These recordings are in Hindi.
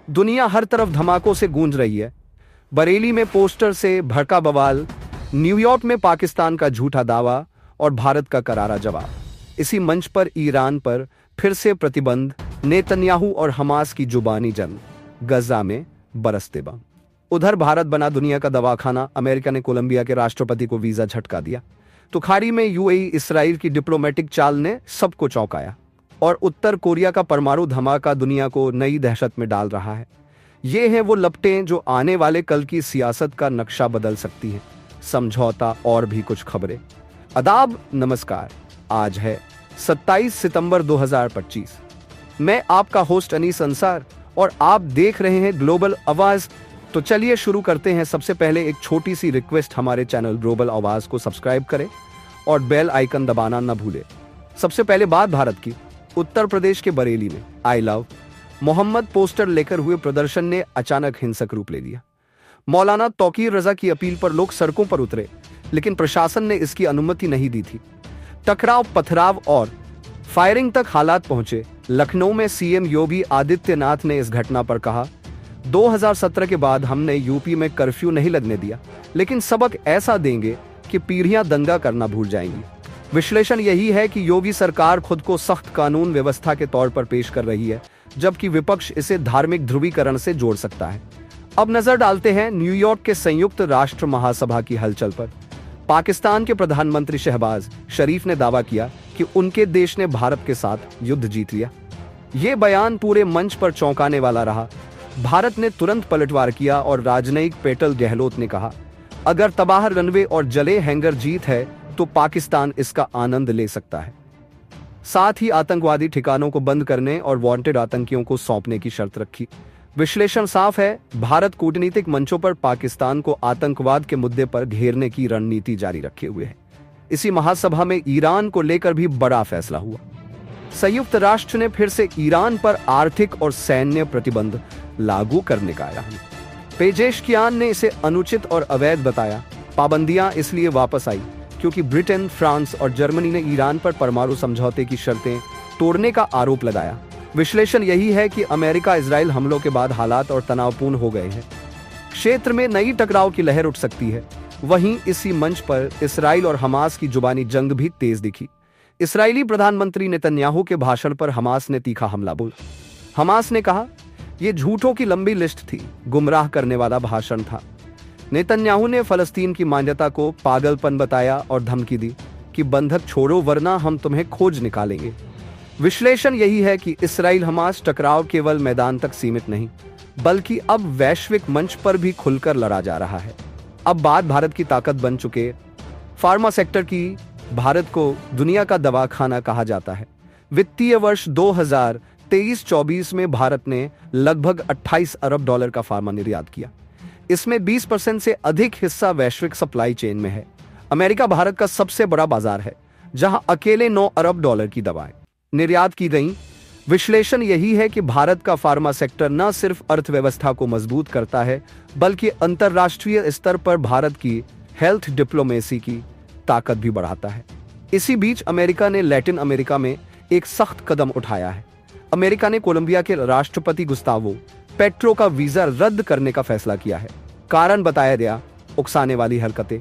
दुनिया हर तरफ धमाकों से गूंज रही है। बरेली में पोस्टर से भड़का बवाल, न्यूयॉर्क में पाकिस्तान का झूठा दावा और भारत का करारा जवाब। इसी मंच पर ईरान पर फिर से प्रतिबंध, नेतन्याहू और हमास की जुबानी जंग, गजा में बरसते बम। उधर भारत बना दुनिया का दवाखाना, अमेरिका ने कोलंबिया के राष्ट्रपति को वीजा झटका दिया। तो खाड़ी में यूएई इसराइल की डिप्लोमेटिक चाल ने सबको चौंकाया और उत्तर कोरिया का परमाणु धमाका दुनिया को नई दहशत में डाल रहा है। ये हैं वो लपटें जो आने वाले कल की सियासत का नक्शा बदल सकती हैं। समझौता और भी कुछ खबरें। आदाब, नमस्कार। आज है 27 सितंबर 2025। मैं आपका होस्ट अनीस अंसार और आप देख रहे हैं ग्लोबल आवाज। तो चलिए शुरू करते हैं। सबसे पहले एक छोटी सी रिक्वेस्ट, हमारे चैनल ग्लोबल आवाज को सब्सक्राइब करें और बेल आइकन दबाना न भूलें। सबसे पहले बात भारत की। उत्तर प्रदेश के बरेली में आई लव मोहम्मद पोस्टर लेकर हुए प्रदर्शन ने अचानक हिंसक रूप ले लिया। मौलाना तौकीर रजा की अपील पर लोग सड़कों पर उतरे, लेकिन प्रशासन ने इसकी अनुमति नहीं दी थी। टकराव, पथराव और फायरिंग तक हालात पहुंचे। लखनऊ में सीएम योगी आदित्यनाथ ने इस घटना पर कहा, 2017 के बाद हमने यूपी में कर्फ्यू नहीं लगने दिया, लेकिन सबक ऐसा देंगे कि पीढ़ियां दंगा करना भूल जाएंगी। विश्लेषण यही है कि योगी सरकार खुद को सख्त कानून व्यवस्था के तौर पर पेश कर रही है, जबकि विपक्ष इसे धार्मिक ध्रुवीकरण से जोड़ सकता है। अब नजर डालते हैं न्यूयॉर्क के संयुक्त राष्ट्र महासभा की हलचल पर। पाकिस्तान के प्रधानमंत्री शहबाज शरीफ ने दावा किया कि उनके देश ने भारत के साथ युद्ध जीत लिया। ये बयान पूरे मंच पर चौंकाने वाला रहा। भारत ने तुरंत पलटवार किया और राजनयिक पेटल गहलोत ने कहा, अगर तबाह रनवे और जले हैंगर जीत है तो पाकिस्तान इसका आनंद ले सकता है। साथ ही आतंकवादी ठिकानों को बंद करने और वांटेड आतंकियों को सौंपने की शर्त रखी। विश्लेषण साफ है, भारत कूटनीतिक मंचों पर पाकिस्तान को आतंकवाद के मुद्दे पर घेरने की रणनीति जारी रखे हुए है। इसी महासभा में ईरान को लेकर भी बड़ा फैसला हुआ। संयुक्त राष्ट्र ने फिर से ईरान पर आर्थिक और सैन्य प्रतिबंध लागू करने का ऐलान। पेजेशकियान ने इसे अनुचित और अवैध बताया। पाबंदियां इसलिए वापस आई क्योंकि ब्रिटेन, फ्रांस और जर्मनी ने ईरान पर परमाणु समझौते की शर्तें तोड़ने का आरोप लगाया। विश्लेषण यही है कि अमेरिका इजराइल हमलों के बाद हालात और तनावपूर्ण हो गए हैं। क्षेत्र में नई टकराव की लहर उठ सकती है। वहीं इसी मंच पर इसराइल और हमास की जुबानी जंग भी तेज दिखी। इसराइली प्रधानमंत्री नेतन्याहू के भाषण पर हमास ने तीखा हमला बोला। हमास ने कहा, यह झूठों की लंबी लिस्ट थी, गुमराह करने वाला भाषण था। नेतन्याहू ने फलस्तीन की मान्यता को पागलपन बताया और धमकी दी कि बंधक छोड़ो वरना हम तुम्हें खोज निकालेंगे। विश्लेषण यही है कि इसराइल हमास टकराव केवल मैदान तक सीमित नहीं, बल्कि अब वैश्विक मंच पर भी खुलकर लड़ा जा रहा है। अब बात भारत की ताकत बन चुके फार्मा सेक्टर की। भारत को दुनिया का दवाखाना कहा जाता है। वित्तीय वर्ष 2023-24 में भारत ने लगभग 28 अरब डॉलर का फार्मा निर्यात किया। इसमें 20% से अधिक हिस्सा वैश्विक सप्लाई चेन में है। अमेरिका भारत का सबसे बड़ा बाजार है, जहां अकेले 9 अरब डॉलर की दवाएं निर्यात की गईं। विश्लेषण यही है कि भारत का फार्मा सेक्टर न सिर्फ अर्थव्यवस्था को मजबूत करता है, बल्कि अंतर्राष्ट्रीय स्तर पर भारत की हेल्थ डिप्लोमेसी की ताकत भी बढ़ाता है। इसी बीच अमेरिका ने लैटिन अमेरिका में एक सख्त कदम उठाया है। अमेरिका ने कोलंबिया के राष्ट्रपति गुस्तावो पेट्रो का वीजा रद्द करने का फैसला किया है। कारण बताया गया, उकसाने वाली हरकतें।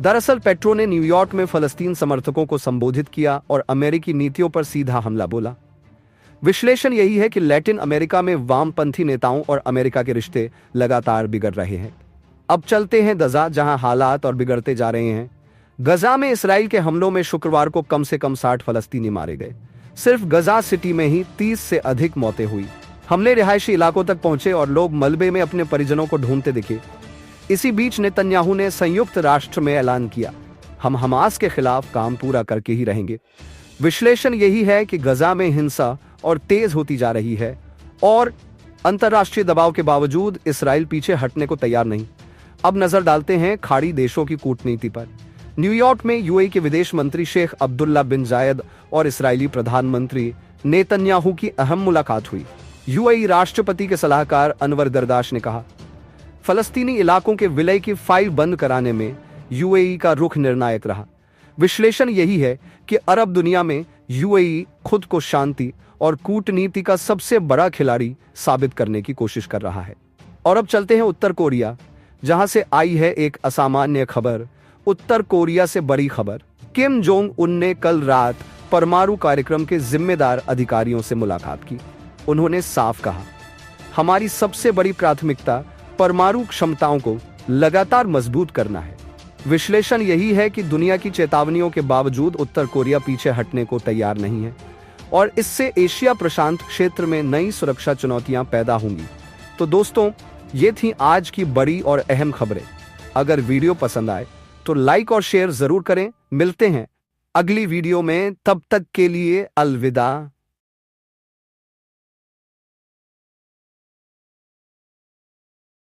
दरअसल पेट्रो ने न्यूयॉर्क में फलस्तीन समर्थकों को संबोधित किया और अमेरिकी नीतियों पर सीधा हमला बोला। विश्लेषण यही है कि लैटिन अमेरिका में वामपंथी नेताओं और अमेरिका के रिश्ते लगातार बिगड़ रहे हैं। अब चलते हैं गजा, जहां हालात और बिगड़ते जा रहे हैं। गजा में इसराइल के हमलों में शुक्रवार को कम से कम 60 फलस्तीनी मारे गए। सिर्फ गजा सिटी में ही 30 से अधिक मौतें हुई। हमले रिहायशी इलाकों तक पहुंचे और लोग मलबे में अपने परिजनों को ढूंढते दिखे। इसी बीच नेतन्याहू ने संयुक्त राष्ट्र में ऐलान किया, हम हमास के खिलाफ काम पूरा करके ही रहेंगे। विश्लेषण यही है कि गजा में हिंसा और तेज होती जा रही है और अंतर्राष्ट्रीय दबाव के बावजूद इसराइल पीछे हटने को तैयार नहीं। अब नजर डालते हैं खाड़ी देशों की कूटनीति पर। न्यूयॉर्क में यूएई के विदेश मंत्री शेख अब्दुल्ला बिन जायद और इसराइली प्रधानमंत्री नेतन्याहू की अहम मुलाकात हुई। यूएई राष्ट्रपति के सलाहकार अनवर दरदाश ने कहा, फलस्तीनी इलाकों के विलय की फाइल बंद कराने में यूएई का रुख निर्णायक रहा। विश्लेषण यही है कि अरब दुनिया में यूएई खुद को शांति और कूटनीति का सबसे बड़ा खिलाड़ी साबित करने की कोशिश कर रहा है। और अब चलते हैं उत्तर कोरिया, जहां से आई है एक असामान्य खबर। उत्तर कोरिया से बड़ी खबर। किम जोंग उन ने कल रात परमाणु कार्यक्रम के जिम्मेदार अधिकारियों से मुलाकात की। उन्होंने साफ कहा, हमारी सबसे बड़ी प्राथमिकता परमाणु क्षमताओं को लगातार मजबूत करना है। विश्लेषण यही है कि दुनिया की चेतावनियों के बावजूद उत्तर कोरिया पीछे हटने को तैयार नहीं है और इससे एशिया प्रशांत क्षेत्र में नई सुरक्षा चुनौतियां पैदा होंगी। तो दोस्तों, ये थी आज की बड़ी और अहम खबरें। अगर वीडियो पसंद आए तो लाइक और शेयर जरूर करें। मिलते हैं अगली वीडियो में, तब तक के लिए अलविदा।